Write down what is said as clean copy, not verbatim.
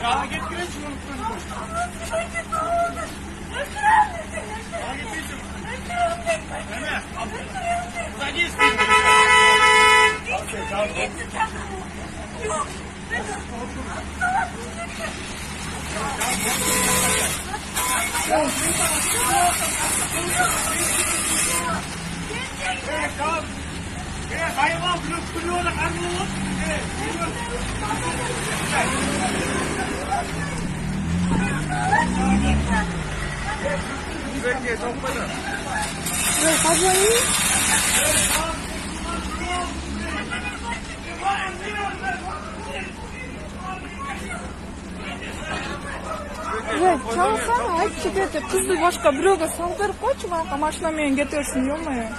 Ya git güneş şunu. Hayvan duruyor da karnını vur. Bekle, toplayın. Çalsana, ayıp çıkıyor. Kızı başka bir yoga saldırıp koç mu? Maşına men getirsin, yok mu ya?